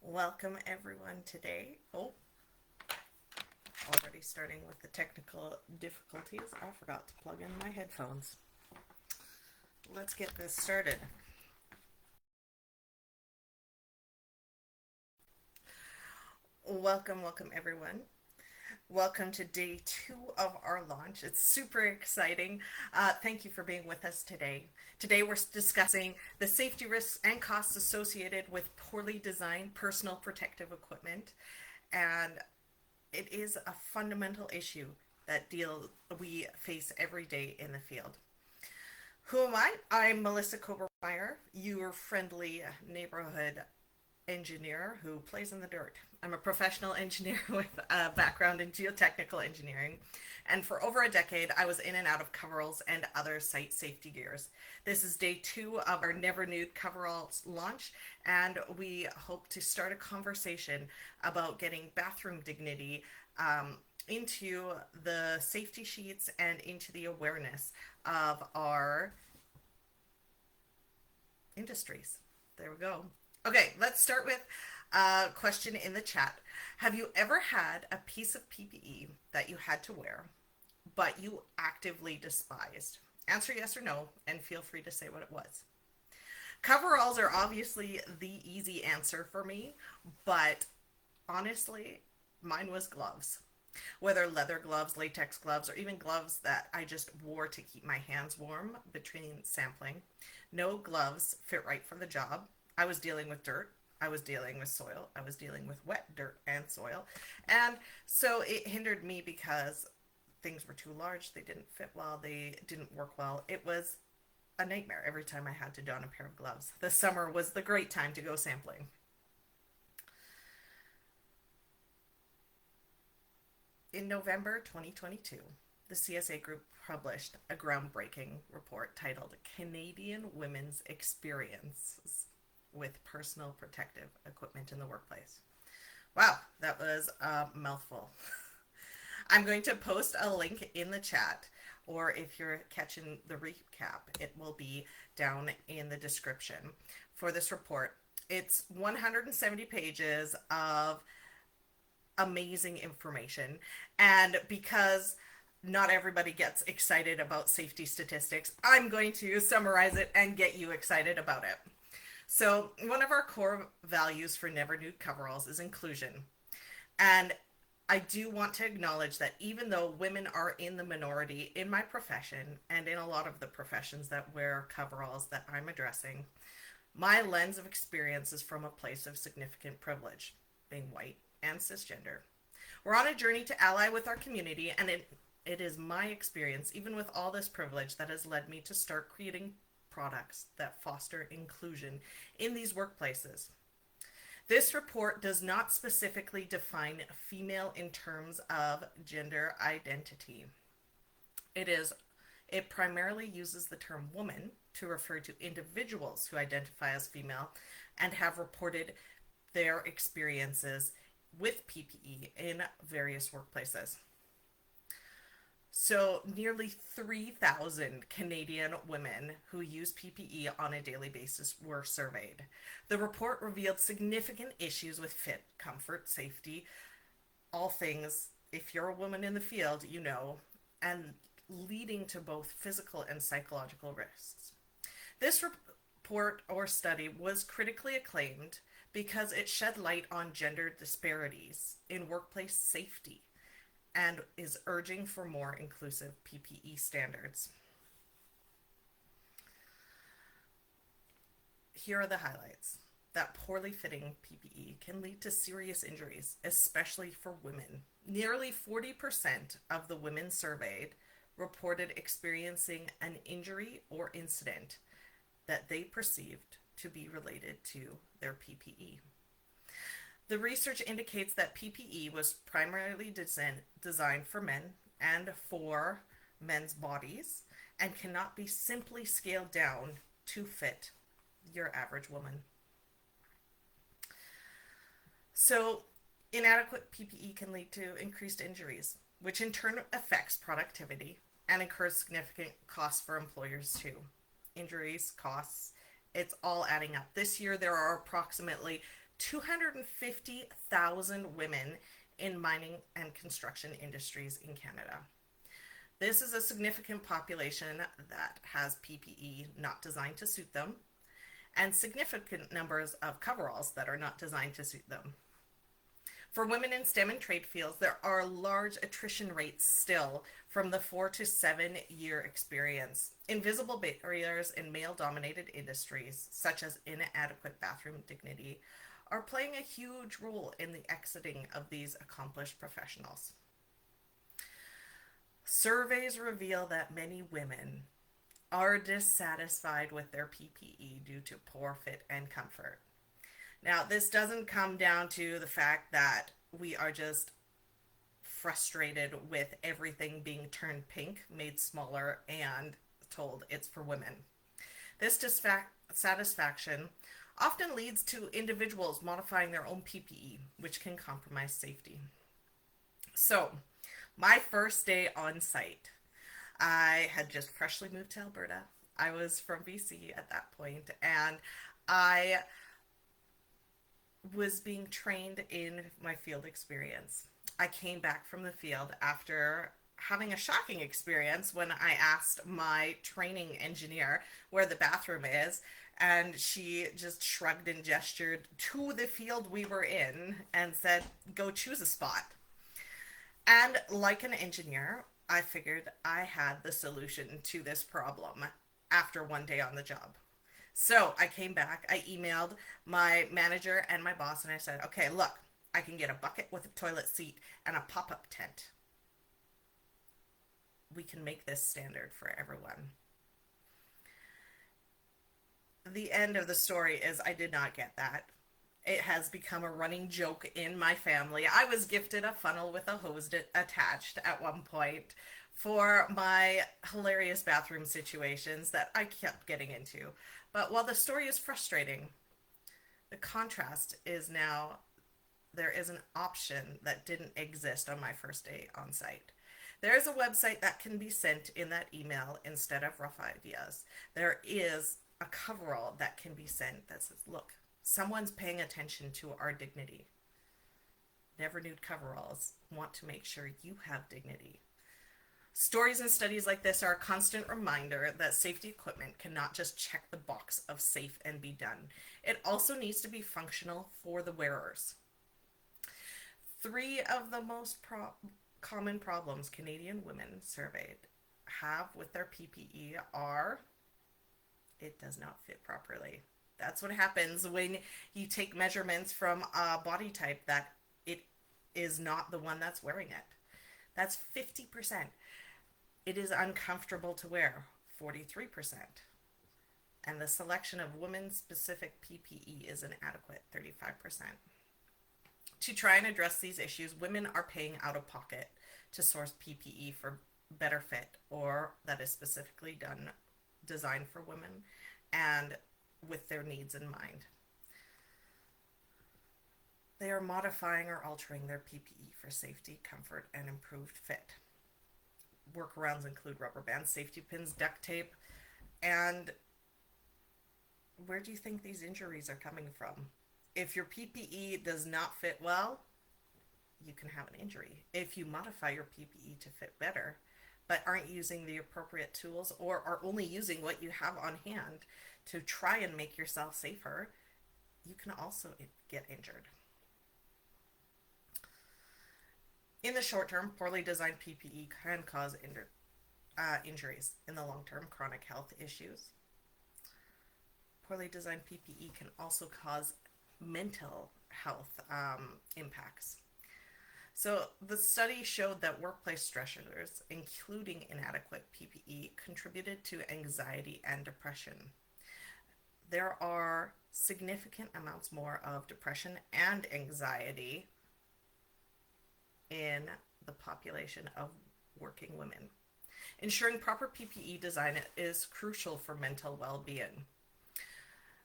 Welcome everyone today. Already starting with the technical difficulties. I forgot to plug in my headphones. Let's get this started. Welcome everyone. Welcome to day 2 of our launch. It's super exciting. Thank you for being with us today. Today we're discussing the safety risks and costs associated with poorly designed personal protective equipment. And it is a fundamental issue that we face every day in the field. Who am I? I'm Melissa Cobermeyer, your friendly neighborhood engineer who plays in the dirt. I'm a professional engineer with a background in geotechnical engineering, and for over a decade I was in and out of coveralls and other site safety gears. This is day 2 of our NeverNude Coveralls launch, and we hope to start a conversation about getting bathroom dignity into the safety sheets and into the awareness of our industries. There we go. Okay, let's start with a question in the chat. Have you ever had a piece of PPE that you had to wear, but you actively despised? Answer yes or no, and feel free to say what it was. Coveralls are obviously the easy answer for me, but honestly, mine was gloves. Whether leather gloves, latex gloves, or even gloves that I just wore to keep my hands warm between sampling. No gloves fit right for the job. I was dealing with dirt, I was dealing with soil, I was dealing with wet dirt and soil. And so it hindered me because things were too large, they didn't fit well, they didn't work well. It was a nightmare every time I had to don a pair of gloves. The summer was the great time to go sampling. In November 2022, the CSA Group published a groundbreaking report titled Canadian Women's Experiences with Personal Protective Equipment in the Workplace. Wow, that was a mouthful. I'm going to post a link in the chat, or if you're catching the recap, it will be down in the description for this report. It's 170 pages of amazing information, and because not everybody gets excited about safety statistics, I'm going to summarize it and get you excited about it. So one of our core values for NeverNude Coveralls is inclusion. And I do want to acknowledge that even though women are in the minority in my profession and in a lot of the professions that wear coveralls that I'm addressing, my lens of experience is from a place of significant privilege, being white and cisgender. We're on a journey to ally with our community, and it is my experience, even with all this privilege, that has led me to start creating products that foster inclusion in these workplaces. This report does not specifically define female in terms of gender identity. It primarily uses the term woman to refer to individuals who identify as female and have reported their experiences with PPE in various workplaces. So nearly 3,000 Canadian women who use PPE on a daily basis were surveyed. The report revealed significant issues with fit, comfort, safety, all things, if you're a woman in the field, you know, and leading to both physical and psychological risks. This report or study was critically acclaimed because it shed light on gender disparities in workplace safety and is urging for more inclusive PPE standards. Here are the highlights. That poorly fitting PPE can lead to serious injuries, especially for women. Nearly 40% of the women surveyed reported experiencing an injury or incident that they perceived to be related to their PPE. The research indicates that PPE was primarily designed for men and for men's bodies and cannot be simply scaled down to fit your average woman. So, inadequate PPE can lead to increased injuries, which in turn affects productivity and incurs significant costs for employers too. Injuries, costs, it's all adding up. This year there are approximately 250,000 women in mining and construction industries in Canada. This is a significant population that has PPE not designed to suit them, and significant numbers of coveralls that are not designed to suit them. For women in STEM and trade fields, there are large attrition rates still from the 4 to 7 year experience. Invisible barriers in male-dominated industries, such as inadequate bathroom dignity, are playing a huge role in the exiting of these accomplished professionals. Surveys reveal that many women are dissatisfied with their PPE due to poor fit and comfort. Now, this doesn't come down to the fact that we are just frustrated with everything being turned pink, made smaller, and told it's for women. This dissatisfaction often leads to individuals modifying their own PPE, which can compromise safety. So, my first day on site, I had just freshly moved to Alberta. I was from BC at that point, and I was being trained in my field experience. I came back from the field after having a shocking experience when I asked my training engineer where the bathroom is, and she just shrugged and gestured to the field we were in and said, go choose a spot. And like an engineer, I figured I had the solution to this problem after one day on the job. So I came back, I emailed my manager and my boss, and I said, okay, look, I can get a bucket with a toilet seat and a pop-up tent. We can make this standard for everyone. The end of the story is I did not get that. It has become a running joke in my family. I was gifted a funnel with a hose attached at one point for my hilarious bathroom situations that I kept getting into. But while the story is frustrating, the contrast is now there is an option that didn't exist on my first day on site. There is a website that can be sent in that email instead of rough ideas. There is a coverall that can be sent that says, look, someone's paying attention to our dignity. NeverNude Coveralls want to make sure you have dignity. Stories and studies like this are a constant reminder that safety equipment cannot just check the box of safe and be done. It also needs to be functional for the wearers. 3 of the most common problems Canadian women surveyed have with their PPE are, it does not fit properly. That's what happens when you take measurements from a body type that it is not the one that's wearing it. That's 50%. It is uncomfortable to wear, 43%. And the selection of women-specific PPE is inadequate, 35%. To try and address these issues, women are paying out of pocket to source PPE for better fit or that is specifically designed for women and with their needs in mind. They are modifying or altering their PPE for safety, comfort, and improved fit. Workarounds include rubber bands, safety pins, duct tape, and where do you think these injuries are coming from? If your PPE does not fit well, you can have an injury. If you modify your PPE to fit better, but aren't using the appropriate tools or are only using what you have on hand to try and make yourself safer, you can also get injured. In the short term, poorly designed PPE can cause injuries. In the long term, chronic health issues. Poorly designed PPE can also cause mental health impacts. So the study showed that workplace stressors, including inadequate PPE, contributed to anxiety and depression. There are significant amounts more of depression and anxiety in the population of working women. Ensuring proper PPE design is crucial for mental well-being.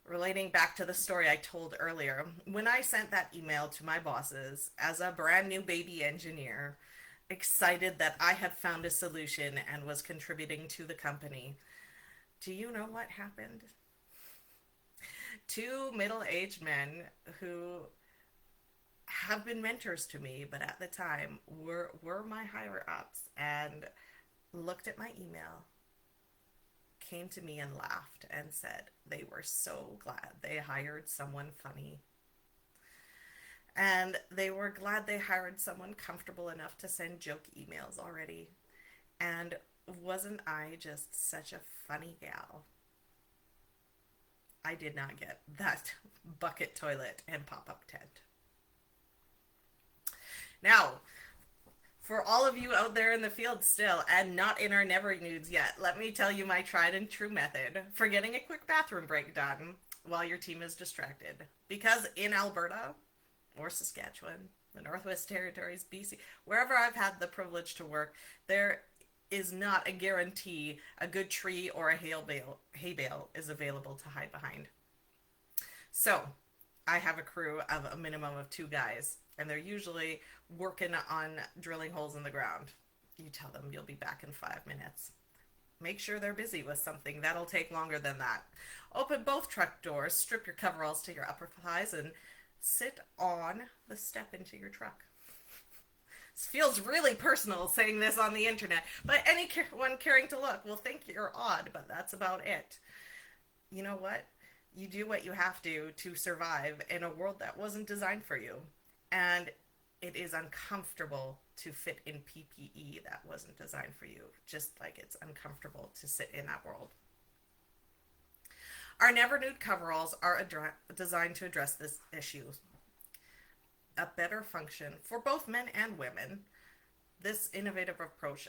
Relating back to the story I told earlier, when I sent that email to my bosses as a brand new baby engineer, excited that I had found a solution and was contributing to the company, do you know what happened? two middle-aged men who have been mentors to me, but at the time were my higher ups, and looked at my email, came to me and laughed and said they were so glad they hired someone funny. And they were glad they hired someone comfortable enough to send joke emails already. And wasn't I just such a funny gal? I did not get that bucket toilet and pop-up tent. Now, for all of you out there in the field still and not in our NeverNudes yet, let me tell you my tried and true method for getting a quick bathroom break done while your team is distracted. Because in Alberta or Saskatchewan, the Northwest Territories, BC, wherever I've had the privilege to work, there is not a guarantee a good tree or a hay bale is available to hide behind. So I have a crew of a minimum of 2 guys, and they're usually working on drilling holes in the ground. You tell them you'll be back in 5 minutes. Make sure they're busy with something that'll take longer than that. Open both truck doors, strip your coveralls to your upper thighs, and sit on the step into your truck. This feels really personal saying this on the internet, but anyone caring to look will think you're odd, but that's about it. You know what? You do what you have to survive in a world that wasn't designed for you. And it is uncomfortable to fit in PPE that wasn't designed for you, just like it's uncomfortable to sit in that world. Our NeverNude Coveralls are designed to address this issue. A better function for both men and women. This innovative approach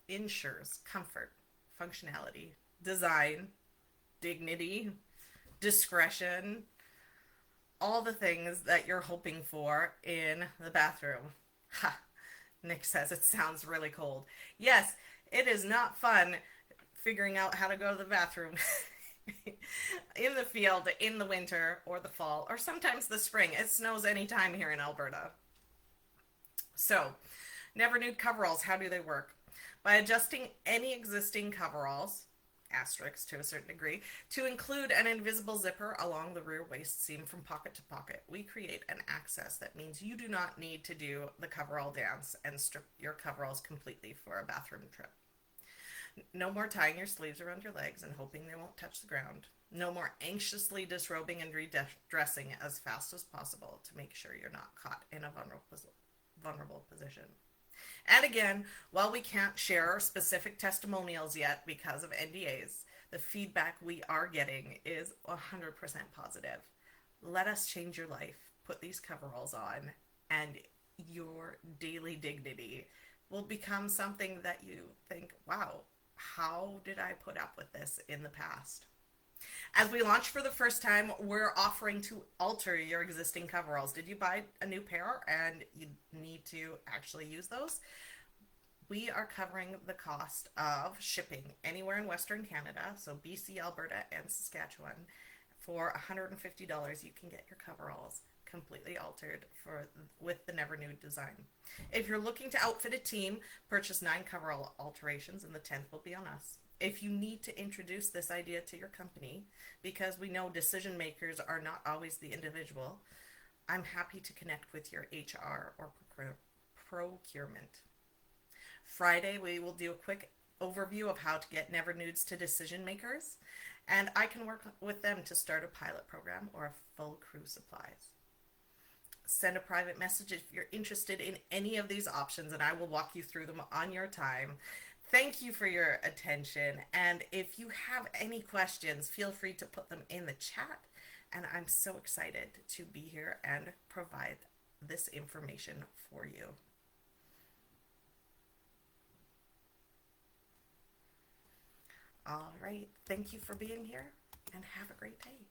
ensures comfort, functionality, design, dignity, discretion, all the things that you're hoping for in the bathroom. Ha! Nick says it sounds really cold. Yes, it is not fun figuring out how to go to the bathroom in the field in the winter or the fall or sometimes the spring. It snows anytime here in Alberta. So, NeverNude Coveralls, how do they work? By adjusting any existing coveralls, asterisks to a certain degree, to include an invisible zipper along the rear waist seam from pocket to pocket, we create an access that means you do not need to do the coverall dance and strip your coveralls completely for a bathroom trip. No more tying your sleeves around your legs and hoping they won't touch the ground. No more anxiously disrobing and redressing as fast as possible to make sure you're not caught in a vulnerable position. And again, while we can't share specific testimonials yet because of NDAs, the feedback we are getting is 100% positive. Let us change your life. Put these coveralls on, and your daily dignity will become something that you think, wow, how did I put up with this in the past? As we launch for the first time, we're offering to alter your existing coveralls. Did you buy a new pair and you need to actually use those? We are covering the cost of shipping anywhere in Western Canada, so BC, Alberta, and Saskatchewan. For $150, you can get your coveralls completely altered with the NeverNude design. If you're looking to outfit a team, purchase 9 coverall alterations, and the 10th will be on us. If you need to introduce this idea to your company, because we know decision makers are not always the individual, I'm happy to connect with your HR or procurement. Friday, we will do a quick overview of how to get NeverNudes to decision makers, and I can work with them to start a pilot program or a full crew supplies. Send a private message if you're interested in any of these options, and I will walk you through them on your time. Thank you for your attention, and if you have any questions, feel free to put them in the chat, and I'm so excited to be here and provide this information for you. All right, thank you for being here, and have a great day.